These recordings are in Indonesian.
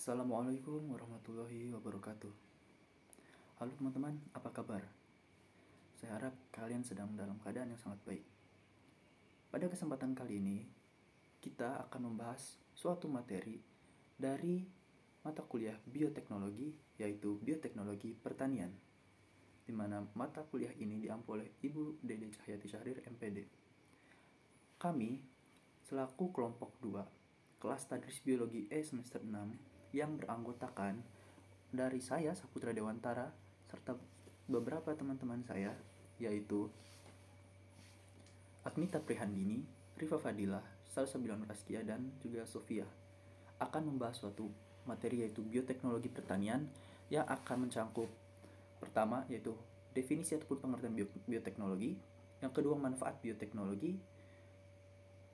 Assalamualaikum warahmatullahi wabarakatuh. Halo teman-teman, apa kabar? Saya harap kalian sedang dalam keadaan yang sangat baik. Pada kesempatan kali ini, kita akan membahas suatu materi dari mata kuliah bioteknologi, yaitu bioteknologi pertanian, di mana mata kuliah ini diampu oleh Ibu Dede Cahyati Syahrir, MPD. Kami, selaku kelompok 2, kelas Tadris Biologi E semester 6, yang beranggotakan dari saya, Saputra Dewantara, serta beberapa teman-teman saya, yaitu Agnita Prihandini, Rifa Fadilah, Salsabila Nuraskia, dan juga Sofia, akan membahas suatu materi yaitu bioteknologi pertanian yang akan mencangkup pertama yaitu definisi ataupun pengertian bioteknologi, yang kedua manfaat bioteknologi,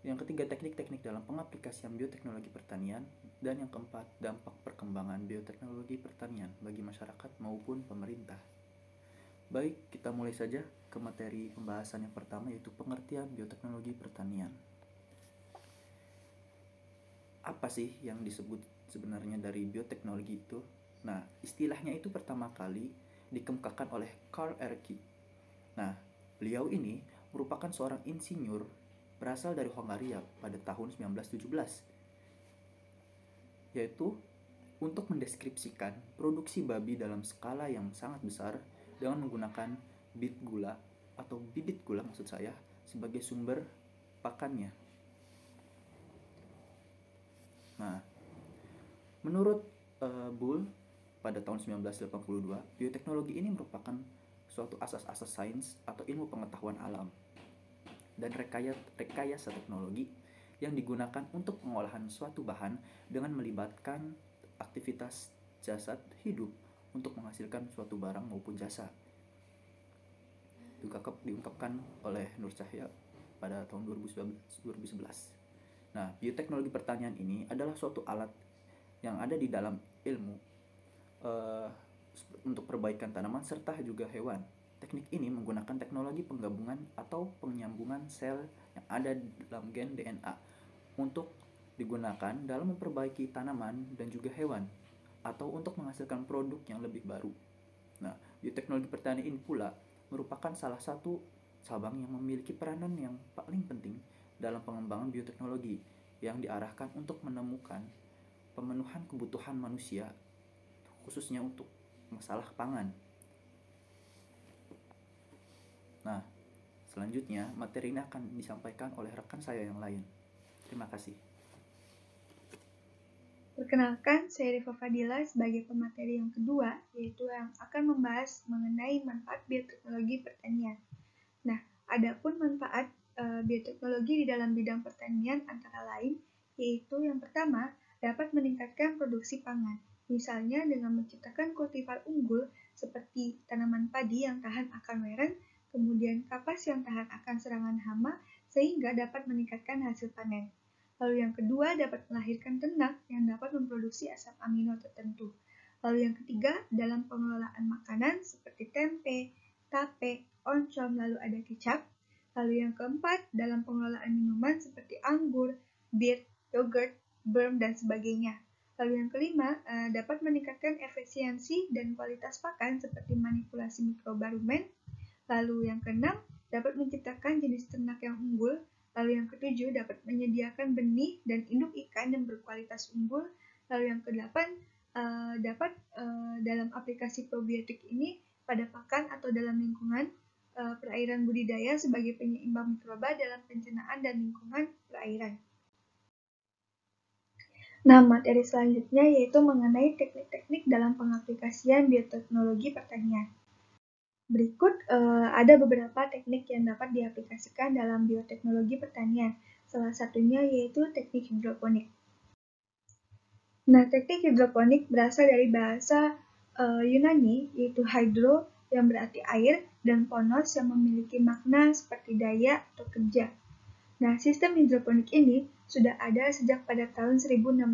yang ketiga teknik-teknik dalam pengaplikasian bioteknologi pertanian, dan yang keempat dampak perkembangan bioteknologi pertanian bagi masyarakat maupun pemerintah. Baik, kita mulai saja ke materi pembahasan yang pertama yaitu pengertian bioteknologi pertanian. Apa sih yang disebut sebenarnya dari bioteknologi itu? Nah, istilahnya itu pertama kali dikemukakan oleh Carl Ehrlich. Nah, beliau ini merupakan seorang insinyur berasal dari Hongaria pada tahun 1917, yaitu untuk mendeskripsikan produksi babi dalam skala yang sangat besar dengan menggunakan bit gula atau bibit gula maksud saya sebagai sumber pakannya. Nah, menurut Bull pada tahun 1982, bioteknologi ini merupakan suatu asas-asas sains atau ilmu pengetahuan alam dan rekayasa teknologi yang digunakan untuk pengolahan suatu bahan dengan melibatkan aktivitas jasad hidup untuk menghasilkan suatu barang maupun jasa. Diungkapkan oleh Nur Cahya pada tahun 2011. Nah, bioteknologi pertanian ini adalah suatu alat yang ada di dalam ilmu untuk perbaikan tanaman serta juga hewan. Teknik ini menggunakan teknologi penggabungan atau penyambungan sel yang ada dalam gen DNA untuk digunakan dalam memperbaiki tanaman dan juga hewan atau untuk menghasilkan produk yang lebih baru. Nah, bioteknologi pertanian ini pula merupakan salah satu cabang yang memiliki peranan yang paling penting dalam pengembangan bioteknologi yang diarahkan untuk menemukan pemenuhan kebutuhan manusia, khususnya untuk masalah pangan. Nah, selanjutnya materi ini akan disampaikan oleh rekan saya yang lain. Terima kasih. Perkenalkan, saya Rifa Fadilah sebagai pemateri yang kedua, yaitu yang akan membahas mengenai manfaat bioteknologi pertanian. Nah, adapun manfaat bioteknologi di dalam bidang pertanian antara lain, yaitu yang pertama, dapat meningkatkan produksi pangan. Misalnya dengan menciptakan kultivar unggul seperti tanaman padi yang tahan akan weren, kemudian kapas yang tahan akan serangan hama, sehingga dapat meningkatkan hasil panen. Lalu yang kedua, dapat melahirkan ternak yang dapat memproduksi asam amino tertentu. Lalu yang ketiga, dalam pengelolaan makanan seperti tempe, tape, oncom, lalu ada kecap. Lalu yang keempat, dalam pengelolaan minuman seperti anggur, bir, yogurt, berm, dan sebagainya. Lalu yang kelima, dapat meningkatkan efisiensi dan kualitas pakan seperti manipulasi mikroba rumen. Lalu yang keenam, dapat menciptakan jenis ternak yang unggul. Lalu yang ketujuh, dapat menyediakan benih dan induk ikan yang berkualitas unggul. Lalu yang kedelapan, dapat dalam aplikasi probiotik ini pada pakan atau dalam lingkungan perairan budidaya sebagai penyeimbang mikroba dalam pencernaan dan lingkungan perairan. Nah, materi selanjutnya yaitu mengenai teknik-teknik dalam pengaplikasian bioteknologi pertanian. Berikut ada beberapa teknik yang dapat diaplikasikan dalam bioteknologi pertanian. Salah satunya yaitu teknik hidroponik. Nah, teknik hidroponik berasal dari bahasa Yunani yaitu hydro yang berarti air dan ponos yang memiliki makna seperti daya atau kerja. Nah, sistem hidroponik ini sudah ada sejak pada tahun 1600.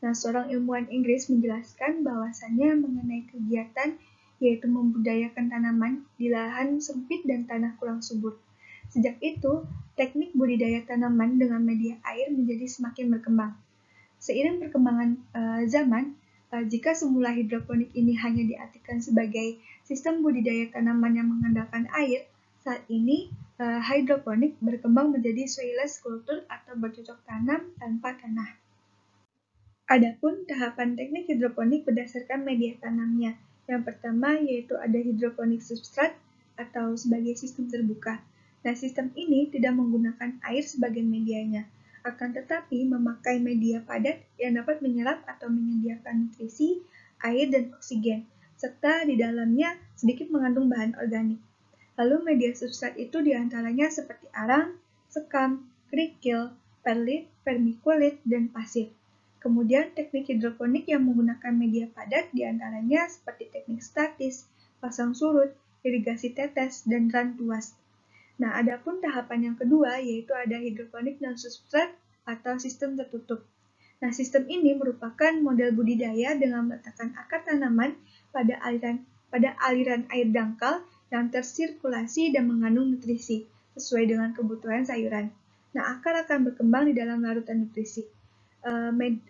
Nah, seorang ilmuwan Inggris menjelaskan bahwasannya mengenai kegiatan yaitu membudidayakan tanaman di lahan sempit dan tanah kurang subur. Sejak itu, teknik budidaya tanaman dengan media air menjadi semakin berkembang. seiring perkembangan zaman, jika semula hidroponik ini hanya diartikan sebagai sistem budidaya tanaman yang mengandalkan air, saat ini hidroponik berkembang menjadi soilless culture atau bercocok tanam tanpa tanah. Adapun tahapan teknik hidroponik berdasarkan media tanamnya. Yang pertama yaitu ada hidroponik substrat atau sebagai sistem terbuka. Nah, sistem ini tidak menggunakan air sebagai medianya, akan tetapi memakai media padat yang dapat menyerap atau menyediakan nutrisi, air, dan oksigen, serta di dalamnya sedikit mengandung bahan organik. Lalu media substrat itu diantaranya seperti arang, sekam, kerikil, perlit, vermiculit, dan pasir. Kemudian teknik hidroponik yang menggunakan media padat diantaranya seperti teknik statis, pasang surut, irigasi tetes, dan ran tuas. Nah, adapun tahapan yang kedua yaitu ada hidroponik non-substrat atau sistem tertutup. Nah, sistem ini merupakan model budidaya dengan meletakkan akar tanaman pada aliran air dangkal yang tersirkulasi dan mengandung nutrisi sesuai dengan kebutuhan sayuran. Nah, akar akan berkembang di dalam larutan nutrisi.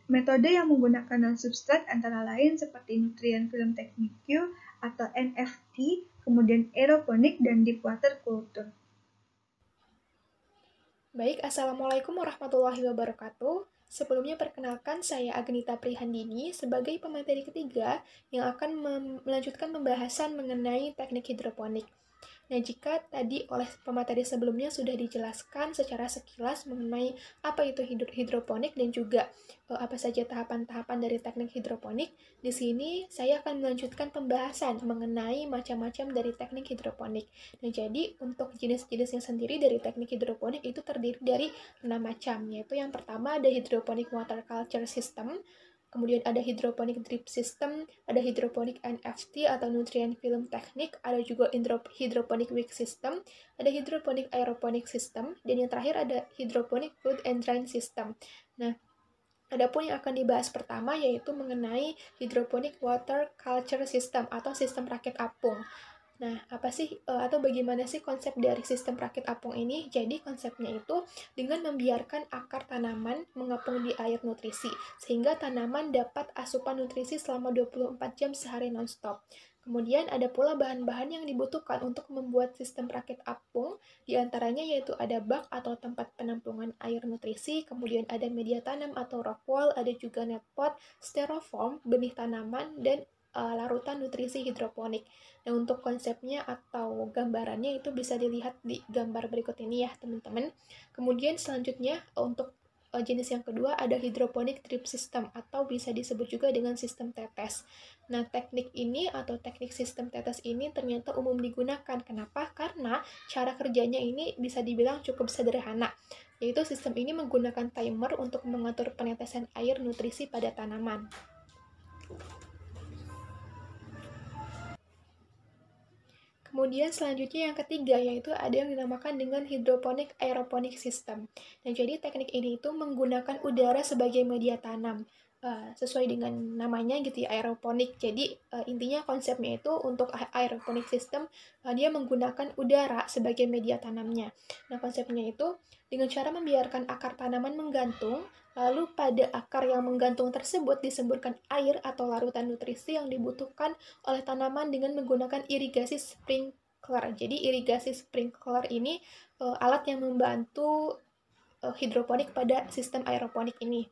Metode yang menggunakan non-substrat antara lain seperti nutrient film technique atau NFT, kemudian aeroponik dan deep water culture. Baik, Assalamualaikum warahmatullahi wabarakatuh. Sebelumnya perkenalkan saya Agnita Prihandini sebagai pemateri ketiga yang akan melanjutkan pembahasan mengenai teknik hidroponik. Nah, jika tadi oleh pemateri sebelumnya sudah dijelaskan secara sekilas mengenai apa itu hidroponik dan juga apa saja tahapan-tahapan dari teknik hidroponik, di sini saya akan melanjutkan pembahasan mengenai macam-macam dari teknik hidroponik. Nah, jadi untuk jenis-jenisnya sendiri dari teknik hidroponik itu terdiri dari 6 macam, yaitu yang pertama ada hydroponic water culture system, kemudian ada hydroponic drip system, ada hydroponic NFT atau nutrient film technique, ada juga hydroponic wick system, ada hydroponic aeroponic system, dan yang terakhir ada hydroponic food and drain system. Nah, adapun yang akan dibahas pertama yaitu mengenai hydroponic water culture system atau sistem rakit apung. Nah, apa sih atau bagaimana sih konsep dari sistem rakit apung ini? Jadi konsepnya itu dengan membiarkan akar tanaman mengapung di air nutrisi, sehingga tanaman dapat asupan nutrisi selama 24 jam sehari non-stop. Kemudian ada pula bahan-bahan yang dibutuhkan untuk membuat sistem rakit apung, diantaranya yaitu ada bak atau tempat penampungan air nutrisi, kemudian ada media tanam atau rock wall, ada juga net pot, styrofoam, benih tanaman, dan larutan nutrisi hidroponik. Nah, untuk konsepnya atau gambarannya itu bisa dilihat di gambar berikut ini ya, teman-teman. Kemudian selanjutnya untuk jenis yang kedua ada hydroponic drip system atau bisa disebut juga dengan sistem tetes. Nah, teknik ini atau teknik sistem tetes ini ternyata umum digunakan. Kenapa? Karena cara kerjanya ini bisa dibilang cukup sederhana, yaitu sistem ini menggunakan timer untuk mengatur penetesan air nutrisi pada tanaman. Kemudian selanjutnya yang ketiga yaitu ada yang dinamakan dengan hydroponic aeroponic system. Nah, jadi teknik ini itu menggunakan udara sebagai media tanam. Sesuai dengan namanya gitu ya, aeroponik. Jadi intinya konsepnya itu untuk aeroponik system dia menggunakan udara sebagai media tanamnya. Nah, konsepnya itu dengan cara membiarkan akar tanaman menggantung, lalu pada akar yang menggantung tersebut disemburkan air atau larutan nutrisi yang dibutuhkan oleh tanaman dengan menggunakan irigasi sprinkler. Jadi irigasi sprinkler ini alat yang membantu hidroponik pada sistem aeroponik ini.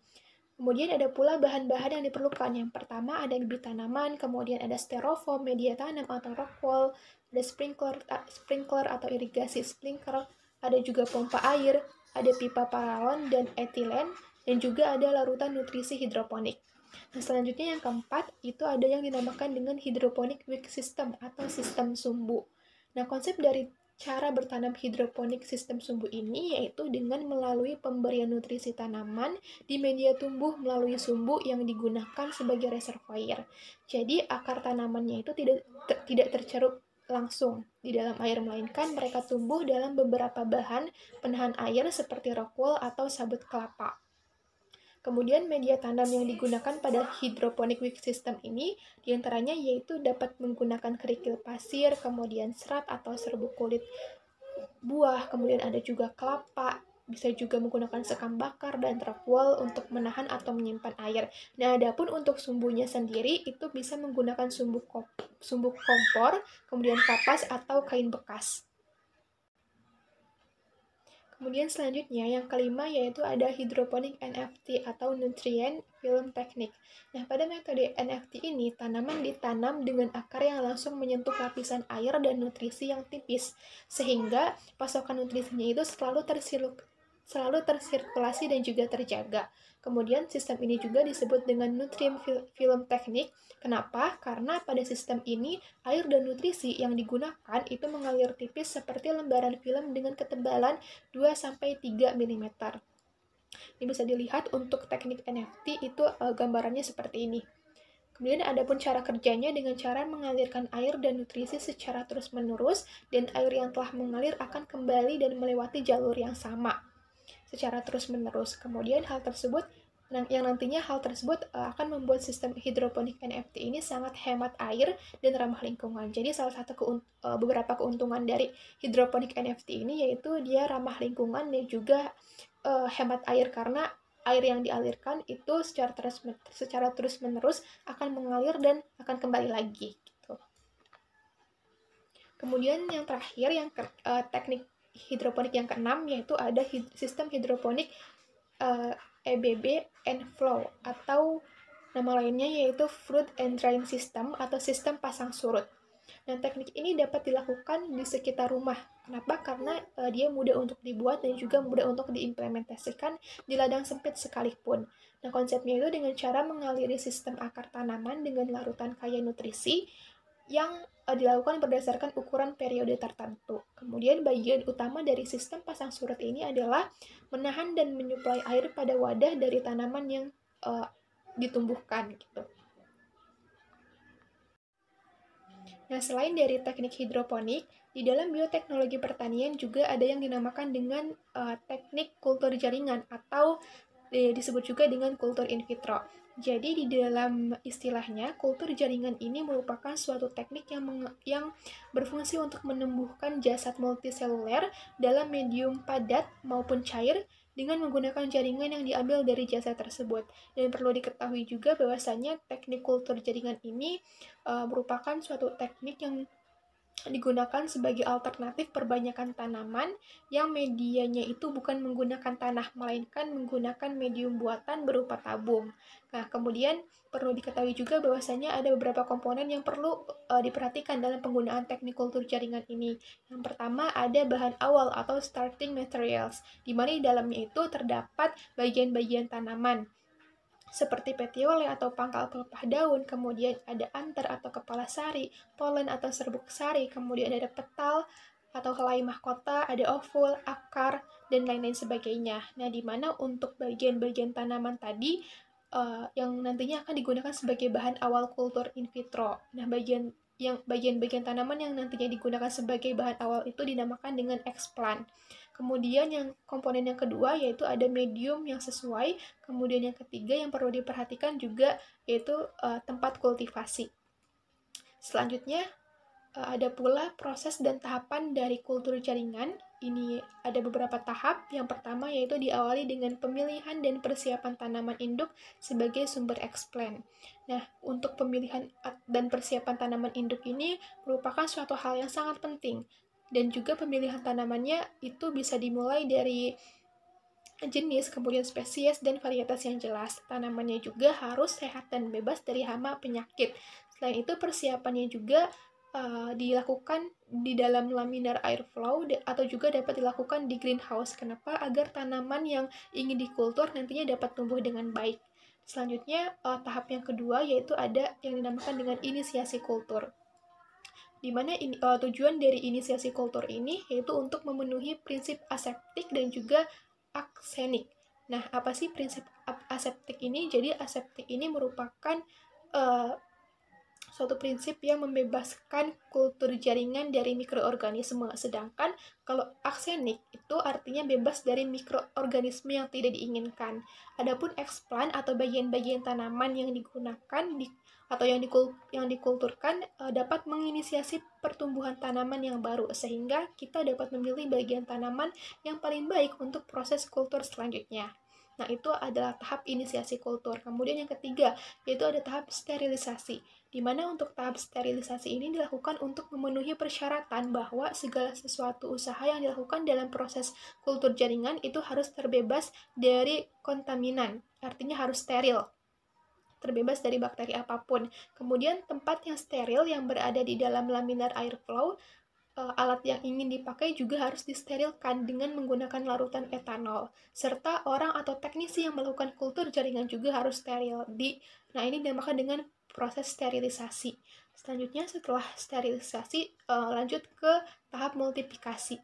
Kemudian ada pula bahan-bahan yang diperlukan. Yang pertama ada bibit tanaman, kemudian ada styrofoam, media tanam atau rock wall, ada sprinkler atau irigasi sprinkler, ada juga pompa air, ada pipa paralon dan etilen, dan juga ada larutan nutrisi hidroponik. Nah, selanjutnya yang keempat itu ada yang dinamakan dengan hydroponic wick system atau sistem sumbu. Nah, konsep dari cara bertanam hidroponik sistem sumbu ini yaitu dengan melalui pemberian nutrisi tanaman di media tumbuh melalui sumbu yang digunakan sebagai reservoir. Jadi akar tanamannya itu tidak tercerup langsung di dalam air, melainkan mereka tumbuh dalam beberapa bahan penahan air seperti rock wool atau sabut kelapa. Kemudian media tanam yang digunakan pada hydroponic wick system ini diantaranya yaitu dapat menggunakan kerikil pasir, kemudian serat atau serbuk kulit buah, kemudian ada juga kelapa, bisa juga menggunakan sekam bakar dan trap wall untuk menahan atau menyimpan air. Nah, adapun untuk sumbunya sendiri itu bisa menggunakan sumbu kompor, kemudian kapas atau kain bekas. Kemudian selanjutnya yang kelima yaitu ada hydroponic NFT atau nutrient film technique. Nah, pada metode NFT ini tanaman ditanam dengan akar yang langsung menyentuh lapisan air dan nutrisi yang tipis, sehingga pasokan nutrisinya itu selalu tersirkulasi dan juga terjaga. Kemudian sistem ini juga disebut dengan nutrient film technique. Kenapa? Karena pada sistem ini air dan nutrisi yang digunakan itu mengalir tipis seperti lembaran film dengan ketebalan 2-3 mm. Ini bisa dilihat untuk teknik NFT itu gambarannya seperti ini. Kemudian ada pun cara kerjanya dengan cara mengalirkan air dan nutrisi secara terus-menerus, dan air yang telah mengalir akan kembali dan melewati jalur yang sama secara terus-menerus. Kemudian yang nantinya hal tersebut akan membuat sistem hidroponik NFT ini sangat hemat air dan ramah lingkungan. Jadi salah satu beberapa keuntungan dari hidroponik NFT ini yaitu dia ramah lingkungan dan juga hemat air, karena air yang dialirkan itu secara terus-menerus akan mengalir dan akan kembali lagi gitu. Kemudian yang terakhir, teknik hidroponik yang keenam yaitu ada sistem hidroponik EBB and flow, atau nama lainnya yaitu fruit and drain system atau sistem pasang surut. Nah, teknik ini dapat dilakukan di sekitar rumah. Kenapa? Karena dia mudah untuk dibuat dan juga mudah untuk diimplementasikan di ladang sempit sekalipun. Nah, konsepnya itu dengan cara mengaliri sistem akar tanaman dengan larutan kaya nutrisi yang dilakukan berdasarkan ukuran periode tertentu. Kemudian bagian utama dari sistem pasang surut ini adalah menahan dan menyuplai air pada wadah dari tanaman yang ditumbuhkan gitu. Nah, selain dari teknik hidroponik, di dalam bioteknologi pertanian juga ada yang dinamakan dengan teknik kultur jaringan atau disebut juga dengan kultur in vitro. Jadi di dalam istilahnya, kultur jaringan ini merupakan suatu teknik yang berfungsi untuk menumbuhkan jasad multiseluler dalam medium padat maupun cair dengan menggunakan jaringan yang diambil dari jasad tersebut. Dan perlu diketahui juga bahwasanya teknik kultur jaringan ini merupakan suatu teknik yang digunakan sebagai alternatif perbanyakan tanaman yang medianya itu bukan menggunakan tanah, melainkan menggunakan medium buatan berupa tabung. Nah, kemudian perlu diketahui juga bahwasanya ada beberapa komponen yang perlu diperhatikan dalam penggunaan teknik kultur jaringan ini. Yang pertama ada bahan awal atau starting materials, di mana di dalamnya itu terdapat bagian-bagian tanaman seperti petiole atau pangkal pelepah daun, kemudian ada anter atau kepala sari, polen atau serbuk sari, kemudian ada petal atau helai mahkota, ada ovul, akar, dan lain-lain sebagainya. Nah, di mana untuk bagian-bagian tanaman tadi yang nantinya akan digunakan sebagai bahan awal kultur in vitro. Nah, bagian-bagian tanaman yang nantinya digunakan sebagai bahan awal itu dinamakan dengan explant. Kemudian yang komponen yang kedua yaitu ada medium yang sesuai. Kemudian yang ketiga yang perlu diperhatikan juga yaitu tempat kultivasi. Selanjutnya ada pula proses dan tahapan dari kultur jaringan. Ini ada beberapa tahap. Yang pertama yaitu diawali dengan pemilihan dan persiapan tanaman induk sebagai sumber explant. Nah, untuk pemilihan dan persiapan tanaman induk ini merupakan suatu hal yang sangat penting. Dan juga pemilihan tanamannya itu bisa dimulai dari jenis, kemudian spesies, dan varietas yang jelas. Tanamannya juga harus sehat dan bebas dari hama penyakit. Selain itu, persiapannya juga dilakukan di dalam laminar airflow atau juga dapat dilakukan di greenhouse. Kenapa? Agar tanaman yang ingin dikultur nantinya dapat tumbuh dengan baik. Selanjutnya, tahap yang kedua yaitu ada yang dinamakan dengan inisiasi kultur. Di mana tujuan dari inisiasi kultur ini yaitu untuk memenuhi prinsip aseptik dan juga aksenik. Nah, apa sih prinsip aseptik ini? Jadi, aseptik ini merupakan suatu prinsip yang membebaskan kultur jaringan dari mikroorganisme. Sedangkan kalau aksenik itu artinya bebas dari mikroorganisme yang tidak diinginkan. Adapun explant atau bagian-bagian tanaman yang digunakan atau yang dikulturkan dapat menginisiasi pertumbuhan tanaman yang baru, sehingga kita dapat memilih bagian tanaman yang paling baik untuk proses kultur selanjutnya. Nah, itu adalah tahap inisiasi kultur. Kemudian yang ketiga, yaitu ada tahap sterilisasi, di mana untuk tahap sterilisasi ini dilakukan untuk memenuhi persyaratan bahwa segala sesuatu usaha yang dilakukan dalam proses kultur jaringan itu harus terbebas dari kontaminan, artinya harus steril, terbebas dari bakteri apapun. Kemudian tempat yang steril yang berada di dalam laminar airflow, alat yang ingin dipakai juga harus disterilkan dengan menggunakan larutan etanol. Serta orang atau teknisi yang melakukan kultur jaringan juga harus steril. Nah, ini dinamakan dengan proses sterilisasi. Selanjutnya, setelah sterilisasi, lanjut ke tahap multiplikasi.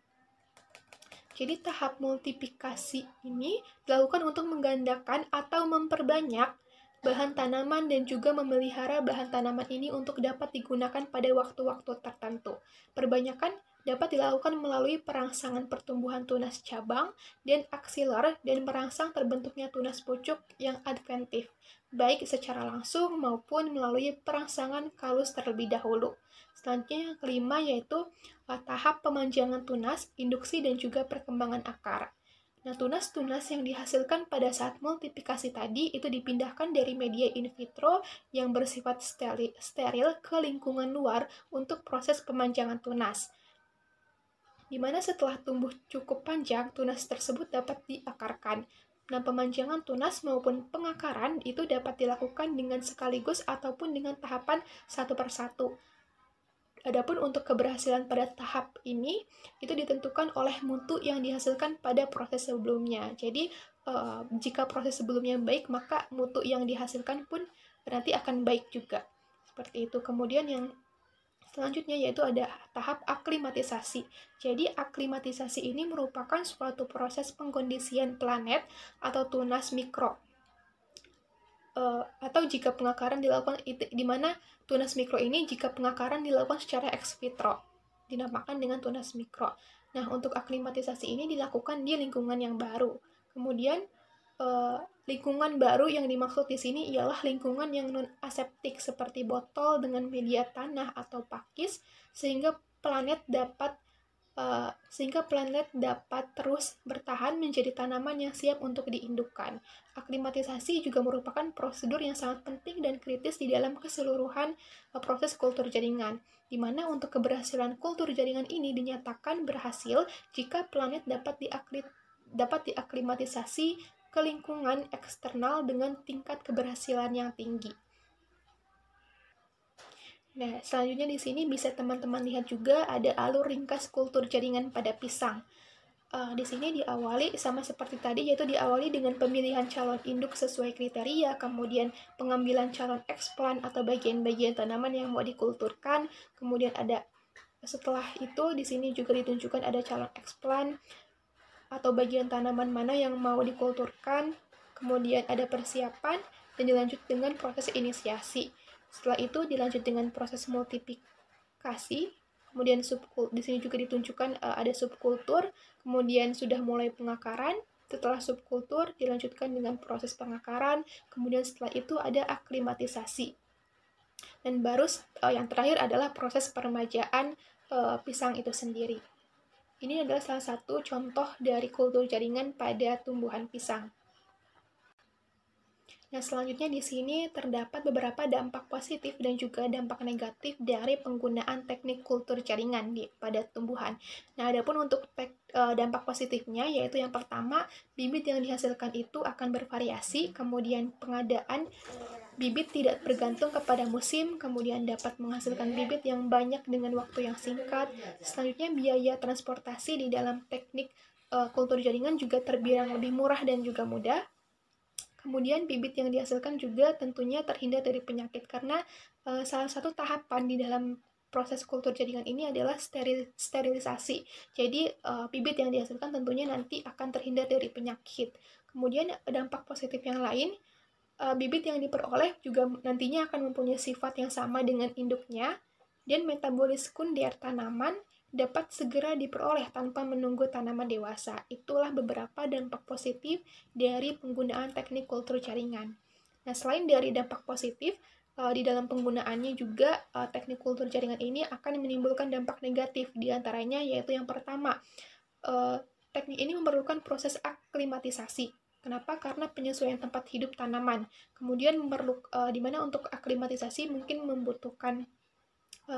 Jadi, tahap multiplikasi ini dilakukan untuk menggandakan atau memperbanyak bahan tanaman dan juga memelihara bahan tanaman ini untuk dapat digunakan pada waktu-waktu tertentu. Perbanyakan dapat dilakukan melalui perangsangan pertumbuhan tunas cabang dan aksilar dan merangsang terbentuknya tunas pucuk yang adventif, baik secara langsung maupun melalui perangsangan kalus terlebih dahulu. Selanjutnya yang kelima yaitu tahap pemanjangan tunas, induksi dan juga perkembangan akar. Nah, tunas-tunas yang dihasilkan pada saat multiplikasi tadi itu dipindahkan dari media in vitro yang bersifat steril ke lingkungan luar untuk proses pemanjangan tunas. Di mana setelah tumbuh cukup panjang, tunas tersebut dapat diakarkan. Nah, pemanjangan tunas maupun pengakaran itu dapat dilakukan dengan sekaligus ataupun dengan tahapan satu persatu. Adapun untuk keberhasilan pada tahap ini, itu ditentukan oleh mutu yang dihasilkan pada proses sebelumnya. Jadi, jika proses sebelumnya baik, maka mutu yang dihasilkan pun nanti akan baik juga. Seperti itu. Kemudian yang selanjutnya yaitu ada tahap aklimatisasi. Jadi, aklimatisasi ini merupakan suatu proses pengkondisian planet atau tunas mikro. Atau jika pengakaran dilakukan di mana tunas mikro ini jika pengakaran dilakukan secara ex vitro dinamakan dengan tunas mikro. Nah, untuk aklimatisasi ini dilakukan di lingkungan yang baru. Kemudian lingkungan baru yang dimaksud di sini ialah lingkungan yang non aseptik seperti botol dengan media tanah atau pakis sehingga planet dapat terus bertahan menjadi tanaman yang siap untuk diindukkan. Aklimatisasi juga merupakan prosedur yang sangat penting dan kritis di dalam keseluruhan proses kultur jaringan, di mana untuk keberhasilan kultur jaringan ini dinyatakan berhasil jika planet dapat diaklimatisasi ke lingkungan eksternal dengan tingkat keberhasilan yang tinggi. Nah, selanjutnya di sini bisa teman-teman lihat juga ada alur ringkas kultur jaringan pada pisang. Di sini diawali sama seperti tadi, yaitu diawali dengan pemilihan calon induk sesuai kriteria, kemudian pengambilan calon explant atau bagian-bagian tanaman yang mau dikulturkan, kemudian setelah itu di sini juga ditunjukkan ada calon explant atau bagian tanaman mana yang mau dikulturkan, kemudian ada persiapan dan dilanjut dengan proses inisiasi. Setelah itu dilanjut dengan proses multiplikasi, kemudian di sini juga ditunjukkan ada subkultur, kemudian sudah mulai pengakaran, setelah subkultur dilanjutkan dengan proses pengakaran, kemudian setelah itu ada aklimatisasi. Dan baru yang terakhir adalah proses peremajaan pisang itu sendiri. Ini adalah salah satu contoh dari kultur jaringan pada tumbuhan pisang. Nah, selanjutnya di sini terdapat beberapa dampak positif dan juga dampak negatif dari penggunaan teknik kultur jaringan pada tumbuhan. Nah, adapun untuk dampak positifnya, yaitu yang pertama, bibit yang dihasilkan itu akan bervariasi, kemudian pengadaan bibit tidak bergantung kepada musim, kemudian dapat menghasilkan bibit yang banyak dengan waktu yang singkat. Selanjutnya, biaya transportasi di dalam teknik kultur jaringan juga terbilang lebih murah dan juga mudah. Kemudian bibit yang dihasilkan juga tentunya terhindar dari penyakit karena salah satu tahapan di dalam proses kultur jaringan ini adalah sterilisasi. Jadi bibit yang dihasilkan tentunya nanti akan terhindar dari penyakit. Kemudian dampak positif yang lain bibit yang diperoleh juga nantinya akan mempunyai sifat yang sama dengan induknya, dan metabolis sekunder tanaman dapat segera diperoleh tanpa menunggu tanaman dewasa. Itulah beberapa dampak positif dari penggunaan teknik kultur jaringan. Nah, selain dari dampak positif, di dalam penggunaannya juga teknik kultur jaringan ini akan menimbulkan dampak negatif, diantaranya yaitu yang pertama, teknik ini memerlukan proses aklimatisasi. Kenapa? Karena penyesuaian tempat hidup tanaman. Kemudian di mana untuk aklimatisasi mungkin membutuhkan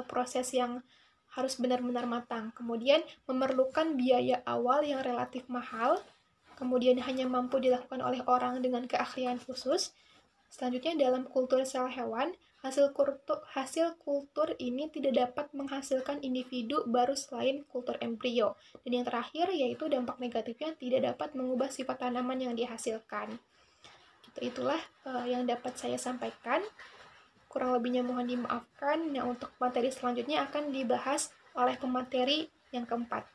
proses yang harus benar-benar matang. Kemudian memerlukan biaya awal yang relatif mahal. Kemudian hanya mampu dilakukan oleh orang dengan keahlian khusus. Selanjutnya dalam kultur sel hewan, hasil kultur ini tidak dapat menghasilkan individu baru selain kultur embrio. Dan yang terakhir yaitu dampak negatifnya tidak dapat mengubah sifat tanaman yang dihasilkan. Itulah yang dapat saya sampaikan. Kurang lebihnya mohon dimaafkan. Nah, untuk materi selanjutnya akan dibahas oleh pemateri yang keempat.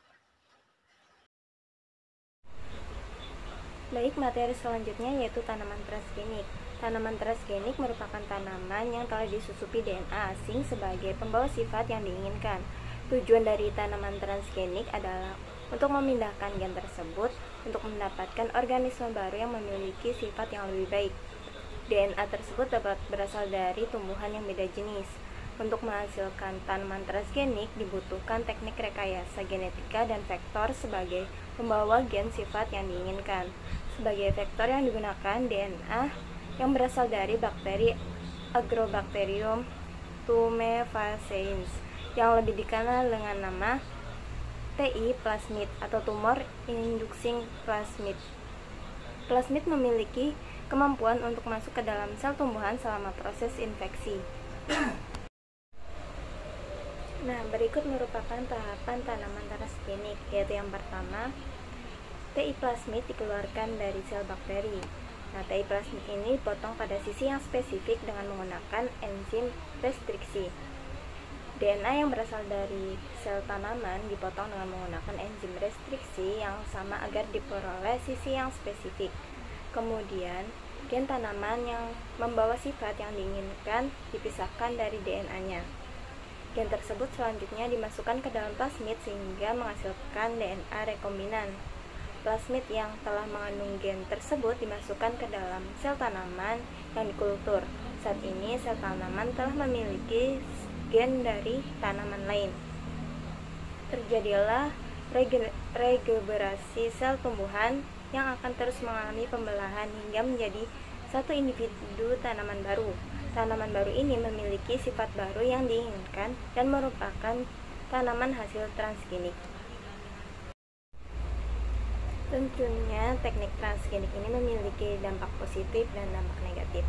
Baik, materi selanjutnya yaitu tanaman transgenik. Tanaman transgenik merupakan tanaman yang telah disusupi DNA asing sebagai pembawa sifat yang diinginkan. Tujuan dari tanaman transgenik adalah untuk memindahkan gen tersebut untuk mendapatkan organisme baru yang memiliki sifat yang lebih baik. DNA tersebut dapat berasal dari tumbuhan yang beda jenis. Untuk menghasilkan tanaman transgenik dibutuhkan teknik rekayasa genetika dan vektor sebagai pembawa gen sifat yang diinginkan. Sebagai vektor yang digunakan DNA yang berasal dari bakteri Agrobacterium tumefaciens yang lebih dikenal dengan nama TI plasmid atau tumor inducing plasmid. Plasmid memiliki kemampuan untuk masuk ke dalam sel tumbuhan selama proses infeksi. Nah, berikut merupakan tahapan tanaman transgenik, yaitu yang pertama, TI plasmid dikeluarkan dari sel bakteri. Nah, TI plasmid ini dipotong pada sisi yang spesifik dengan menggunakan enzim restriksi. DNA yang berasal dari sel tanaman dipotong dengan menggunakan enzim restriksi yang sama agar diperoleh sisi yang spesifik. Kemudian, gen tanaman yang membawa sifat yang diinginkan dipisahkan dari DNA-nya. Gen tersebut selanjutnya dimasukkan ke dalam plasmid sehingga menghasilkan DNA rekombinan. Plasmid yang telah mengandung gen tersebut dimasukkan ke dalam sel tanaman yang dikultur. Saat ini sel tanaman telah memiliki gen dari tanaman lain. Terjadilah regenerasi sel tumbuhan yang akan terus mengalami pembelahan hingga menjadi satu individu tanaman baru. Tanaman baru ini memiliki sifat baru yang diinginkan dan merupakan tanaman hasil transgenik. Tentunya teknik transgenik ini memiliki dampak positif dan dampak negatif.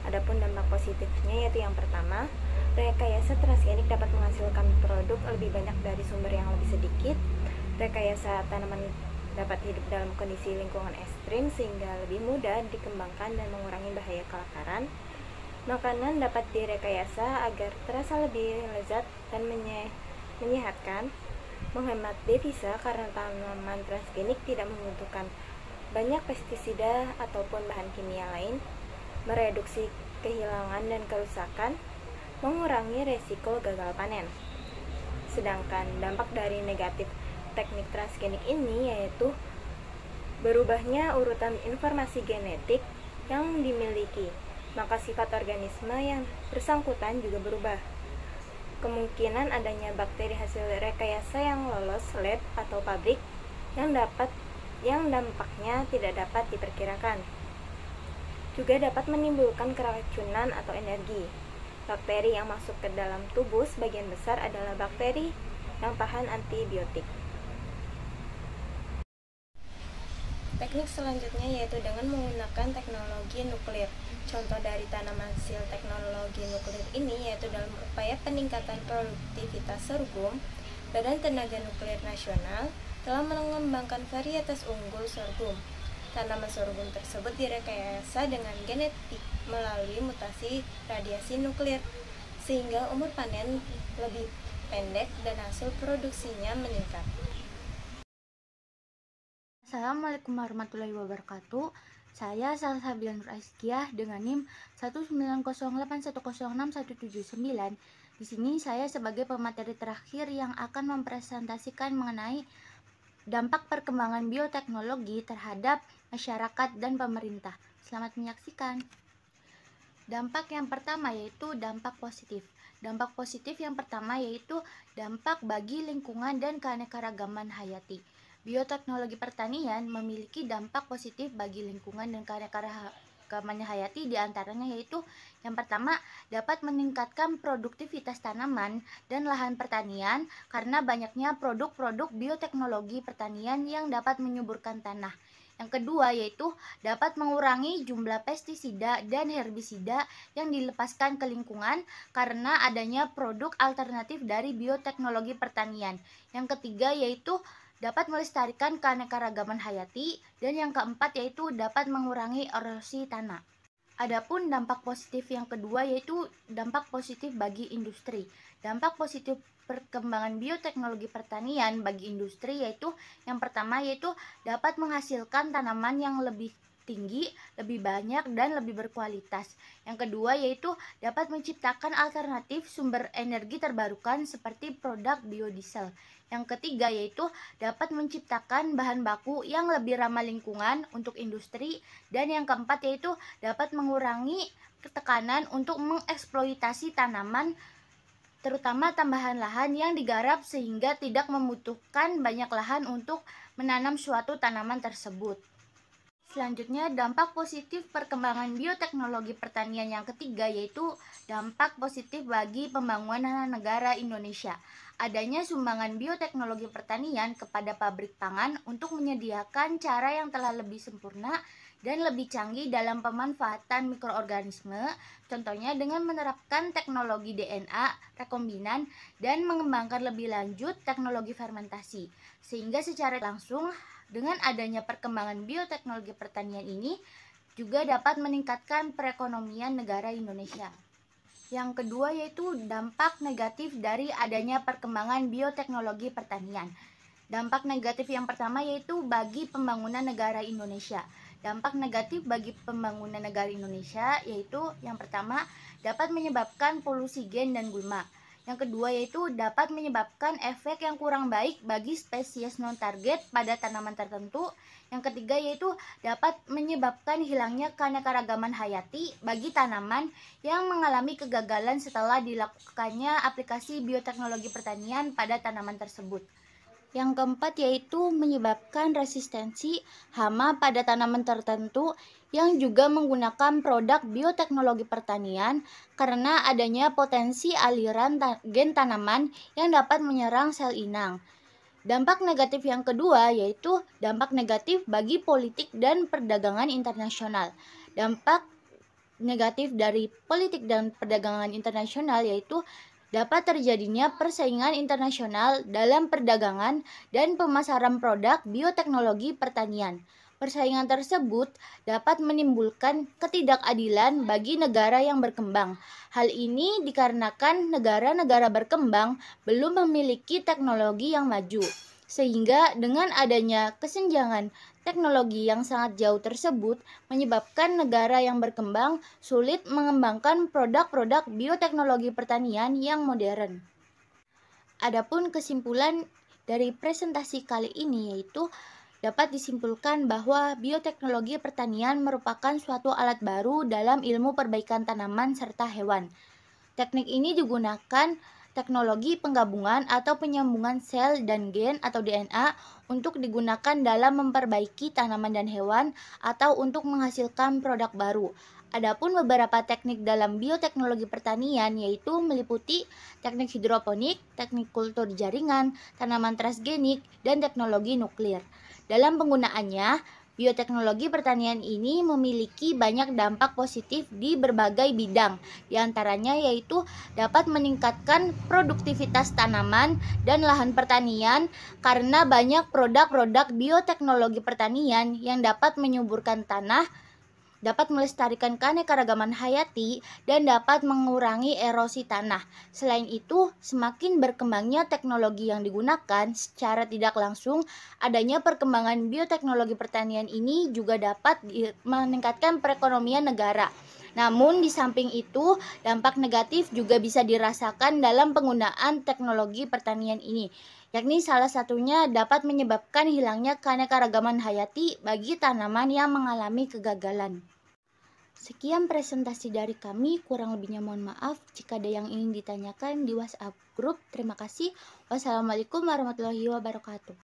Adapun dampak positifnya yaitu yang pertama, rekayasa transgenik dapat menghasilkan produk lebih banyak dari sumber yang lebih sedikit. Rekayasa tanaman dapat hidup dalam kondisi lingkungan ekstrim sehingga lebih mudah dikembangkan dan mengurangi bahaya kelaparan. Makanan dapat direkayasa agar terasa lebih lezat dan menyehatkan. Menghemat devisa karena tanaman transgenik tidak membutuhkan banyak pestisida ataupun bahan kimia lain, mereduksi kehilangan dan kerusakan, mengurangi resiko gagal panen. Sedangkan dampak dari negatif teknik transgenik ini yaitu berubahnya urutan informasi genetik yang dimiliki, maka sifat organisme yang bersangkutan juga berubah. Kemungkinan adanya bakteri hasil rekayasa yang lolos lab atau pabrik yang dampaknya tidak dapat diperkirakan. Juga dapat menimbulkan keracunan atau energi. Bakteri yang masuk ke dalam tubuh sebagian besar adalah bakteri yang tahan antibiotik. Teknik selanjutnya yaitu dengan menggunakan teknologi nuklir. Contoh dari tanaman hasil teknologi nuklir ini yaitu dalam upaya peningkatan produktivitas sorghum, Badan Tenaga Nuklir Nasional telah mengembangkan varietas unggul sorghum. Tanaman sorghum tersebut direkayasa dengan genetik melalui mutasi radiasi nuklir, sehingga umur panen lebih pendek dan hasil produksinya meningkat. Assalamualaikum warahmatullahi wabarakatuh. Saya Salsabila Nur Azkiah dengan NIM 19081061179. Di sini saya sebagai pemateri terakhir yang akan mempresentasikan mengenai dampak perkembangan bioteknologi terhadap masyarakat dan pemerintah. Selamat menyaksikan. Dampak yang pertama yaitu dampak positif. Dampak positif yang pertama yaitu dampak bagi lingkungan dan keanekaragaman hayati. Bioteknologi pertanian memiliki dampak positif bagi lingkungan dan keanekaragaman hayati, diantaranya yaitu yang pertama dapat meningkatkan produktivitas tanaman dan lahan pertanian karena banyaknya produk-produk bioteknologi pertanian yang dapat menyuburkan tanah. Yang kedua yaitu dapat mengurangi jumlah pestisida dan herbisida yang dilepaskan ke lingkungan karena adanya produk alternatif dari bioteknologi pertanian. Yang ketiga yaitu dapat melestarikan keanekaragaman hayati, dan yang keempat yaitu dapat mengurangi erosi tanah. Adapun dampak positif yang kedua yaitu dampak positif bagi industri. Dampak positif perkembangan bioteknologi pertanian bagi industri yaitu yang pertama yaitu dapat menghasilkan tanaman yang lebih tinggi, lebih banyak, dan lebih berkualitas. Yang kedua yaitu dapat menciptakan alternatif sumber energi terbarukan seperti produk biodiesel. Yang ketiga yaitu dapat menciptakan bahan baku yang lebih ramah lingkungan untuk industri. Dan yang keempat yaitu dapat mengurangi tekanan untuk mengeksploitasi tanaman, terutama tambahan lahan yang digarap sehingga tidak membutuhkan banyak lahan untuk menanam suatu tanaman tersebut. Selanjutnya, dampak positif perkembangan bioteknologi pertanian yang ketiga yaitu dampak positif bagi pembangunan negara Indonesia. Adanya sumbangan bioteknologi pertanian kepada pabrik pangan untuk menyediakan cara yang telah lebih sempurna dan lebih canggih dalam pemanfaatan mikroorganisme, contohnya dengan menerapkan teknologi DNA, rekombinan, dan mengembangkan lebih lanjut teknologi fermentasi. Sehingga secara langsung dengan adanya perkembangan bioteknologi pertanian ini juga dapat meningkatkan perekonomian negara Indonesia. Yang kedua yaitu dampak negatif dari adanya perkembangan bioteknologi pertanian. Dampak negatif yang pertama yaitu bagi pembangunan negara Indonesia. Dampak negatif bagi pembangunan negara Indonesia yaitu yang pertama dapat menyebabkan polusi gen dan gulma. Yang kedua yaitu dapat menyebabkan efek yang kurang baik bagi spesies non-target pada tanaman tertentu. Yang ketiga yaitu dapat menyebabkan hilangnya keanekaragaman hayati bagi tanaman yang mengalami kegagalan setelah dilakukannya aplikasi bioteknologi pertanian pada tanaman tersebut. Yang keempat yaitu menyebabkan resistensi hama pada tanaman tertentu yang juga menggunakan produk bioteknologi pertanian karena adanya potensi aliran gen tanaman yang dapat menyerang sel inang. Dampak negatif yang kedua yaitu dampak negatif bagi politik dan perdagangan internasional. Dampak negatif dari politik dan perdagangan internasional yaitu dapat terjadinya persaingan internasional dalam perdagangan dan pemasaran produk bioteknologi pertanian. Persaingan tersebut dapat menimbulkan ketidakadilan bagi negara yang berkembang. Hal ini dikarenakan negara-negara berkembang belum memiliki teknologi yang maju. Sehingga dengan adanya kesenjangan teknologi yang sangat jauh tersebut menyebabkan negara yang berkembang sulit mengembangkan produk-produk bioteknologi pertanian yang modern. Adapun kesimpulan dari presentasi kali ini yaitu dapat disimpulkan bahwa bioteknologi pertanian merupakan suatu alat baru dalam ilmu perbaikan tanaman serta hewan. Teknik ini digunakan teknologi penggabungan atau penyambungan sel dan gen atau DNA untuk digunakan dalam memperbaiki tanaman dan hewan atau untuk menghasilkan produk baru. Adapun beberapa teknik dalam bioteknologi pertanian yaitu meliputi teknik hidroponik, teknik kultur jaringan, tanaman transgenik, dan teknologi nuklir. Dalam penggunaannya, bioteknologi pertanian ini memiliki banyak dampak positif di berbagai bidang, diantaranya yaitu dapat meningkatkan produktivitas tanaman dan lahan pertanian karena banyak produk-produk bioteknologi pertanian yang dapat menyuburkan tanah, dapat melestarikan keanekaragaman hayati, dan dapat mengurangi erosi tanah. Selain itu, semakin berkembangnya teknologi yang digunakan secara tidak langsung, adanya perkembangan bioteknologi pertanian ini juga dapat meningkatkan perekonomian negara. Namun, di samping itu, dampak negatif juga bisa dirasakan dalam penggunaan teknologi pertanian ini, yakni salah satunya dapat menyebabkan hilangnya keanekaragaman hayati bagi tanaman yang mengalami kegagalan. Sekian presentasi dari kami, kurang lebihnya mohon maaf. Jika ada yang ingin ditanyakan di WhatsApp grup, terima kasih. Wassalamualaikum warahmatullahi wabarakatuh.